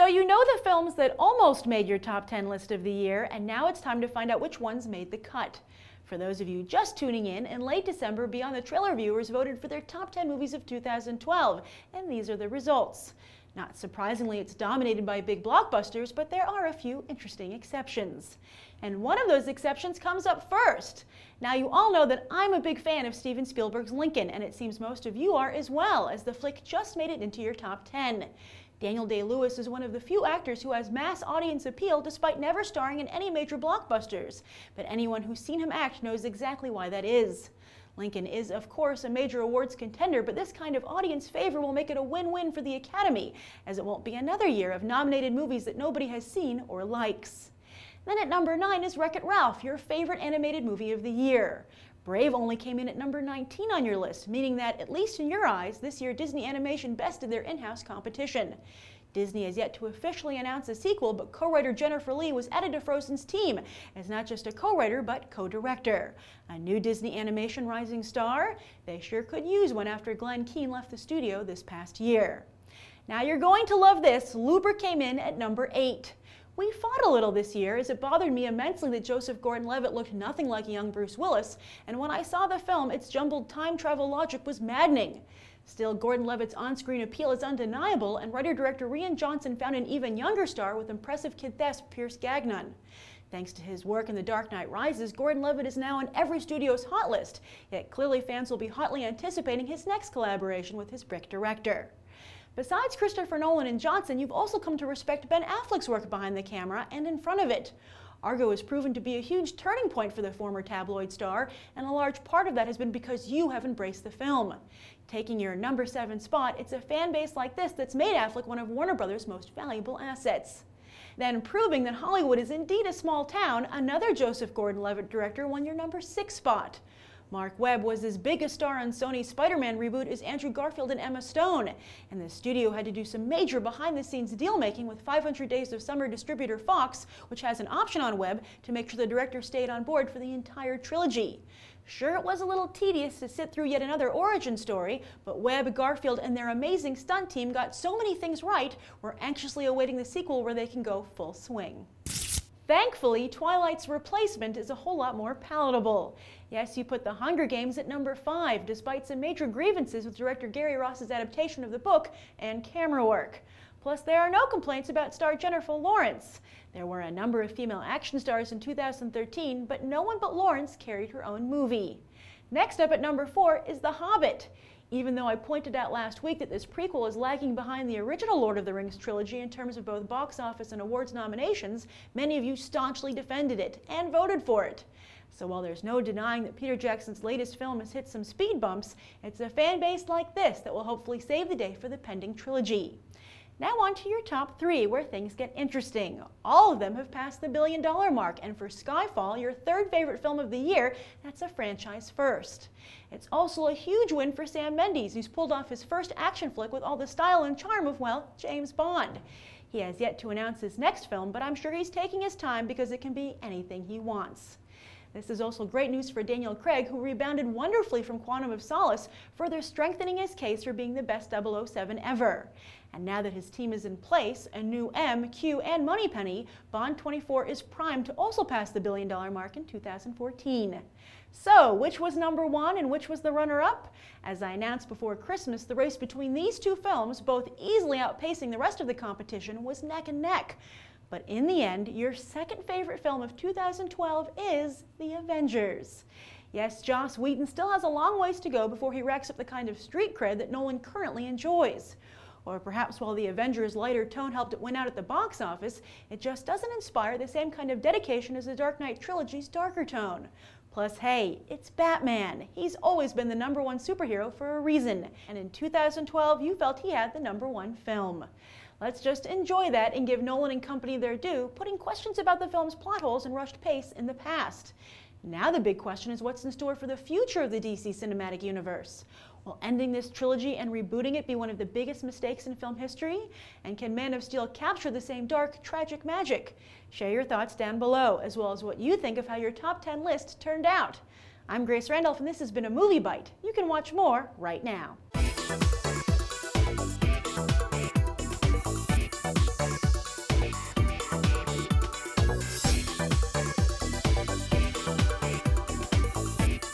you know the films that almost made your top 10 list of the year, and now it's time to find out which ones made the cut. For those of you just tuning in late December, Beyond the Trailer viewers voted for their top 10 movies of 2012, and these are the results. Not surprisingly, it's dominated by big blockbusters, but there are a few interesting exceptions. And one of those exceptions comes up first. Now, you all know that I'm a big fan of Steven Spielberg's Lincoln, and it seems most of you are as well, as the flick just made it into your top 10. Daniel Day-Lewis is one of the few actors who has mass audience appeal despite never starring in any major blockbusters, but anyone who's seen him act knows exactly why that is. Lincoln is, of course, a major awards contender, but this kind of audience favor will make it a win-win for the Academy, as it won't be another year of nominated movies that nobody has seen or likes. Then at number 9 is Wreck-It Ralph, your favorite animated movie of the year. Brave only came in at number 19 on your list, meaning that, at least in your eyes, this year Disney Animation bested their in-house competition. Disney has yet to officially announce a sequel, but co-writer Jennifer Lee was added to Frozen's team as not just a co-writer, but co-director. A new Disney Animation rising star? They sure could use one after Glenn Keane left the studio this past year. Now you're going to love this. Looper came in at number 8. We fought a little this year, as it bothered me immensely that Joseph Gordon-Levitt looked nothing like a young Bruce Willis, and when I saw the film, its jumbled time travel logic was maddening. Still, Gordon-Levitt's on-screen appeal is undeniable, and writer-director Rian Johnson found an even younger star with impressive kid thesp Pierce Gagnon. Thanks to his work in The Dark Knight Rises, Gordon-Levitt is now on every studio's hot list, yet clearly fans will be hotly anticipating his next collaboration with his Brick director. Besides Christopher Nolan and Johnson, you've also come to respect Ben Affleck's work behind the camera and in front of it. Argo has proven to be a huge turning point for the former tabloid star, and a large part of that has been because you have embraced the film. Taking your number 7 spot, it's a fan base like this that's made Affleck one of Warner Brothers' most valuable assets. Then, proving that Hollywood is indeed a small town, another Joseph Gordon-Levitt director won your number 6 spot. Mark Webb was as big a star on Sony's Spider-Man reboot as Andrew Garfield and Emma Stone, and the studio had to do some major behind-the-scenes deal-making with 500 Days of Summer distributor Fox, which has an option on Webb to make sure the director stayed on board for the entire trilogy. Sure, it was a little tedious to sit through yet another origin story, but Webb, Garfield, and their amazing stunt team got so many things right, we're anxiously awaiting the sequel where they can go full swing. Thankfully, Twilight's replacement is a whole lot more palatable. Yes, you put The Hunger Games at number 5, despite some major grievances with director Gary Ross's adaptation of the book and camera work. Plus, there are no complaints about star Jennifer Lawrence. There were a number of female action stars in 2013, but no one but Lawrence carried her own movie. Next up at number 4 is The Hobbit. Even though I pointed out last week that this prequel is lagging behind the original Lord of the Rings trilogy in terms of both box office and awards nominations, many of you staunchly defended it and voted for it. So while there's no denying that Peter Jackson's latest film has hit some speed bumps, it's a fan base like this that will hopefully save the day for the pending trilogy. Now on to your top 3, where things get interesting. All of them have passed the $1 billion mark, and for Skyfall, your 3rd favorite film of the year, that's a franchise first. It's also a huge win for Sam Mendes, who's pulled off his first action flick with all the style and charm of, well, James Bond. He has yet to announce his next film, but I'm sure he's taking his time because it can be anything he wants. This is also great news for Daniel Craig, who rebounded wonderfully from Quantum of Solace, further strengthening his case for being the best 007 ever. And now that his team is in place, a new M, Q, and Moneypenny, Bond 24 is primed to also pass the $1 billion mark in 2014. So, which was number 1 and which was the runner-up? As I announced before Christmas, the race between these two films, both easily outpacing the rest of the competition, was neck and neck. But in the end, your 2nd favorite film of 2012 is The Avengers. Yes, Joss Whedon still has a long ways to go before he racks up the kind of street cred that Nolan currently enjoys. Or perhaps while The Avengers' lighter tone helped it win out at the box office, it just doesn't inspire the same kind of dedication as the Dark Knight trilogy's darker tone. Plus, hey, it's Batman. He's always been the number 1 superhero for a reason, and in 2012 you felt he had the number 1 film. Let's just enjoy that and give Nolan and company their due, putting questions about the film's plot holes and rushed pace in the past. Now the big question is what's in store for the future of the DC cinematic universe. Will ending this trilogy and rebooting it be one of the biggest mistakes in film history? And can Man of Steel capture the same dark, tragic magic? Share your thoughts down below, as well as what you think of how your top 10 list turned out. I'm Grace Randolph, and this has been a Movie Bite. You can watch more right now.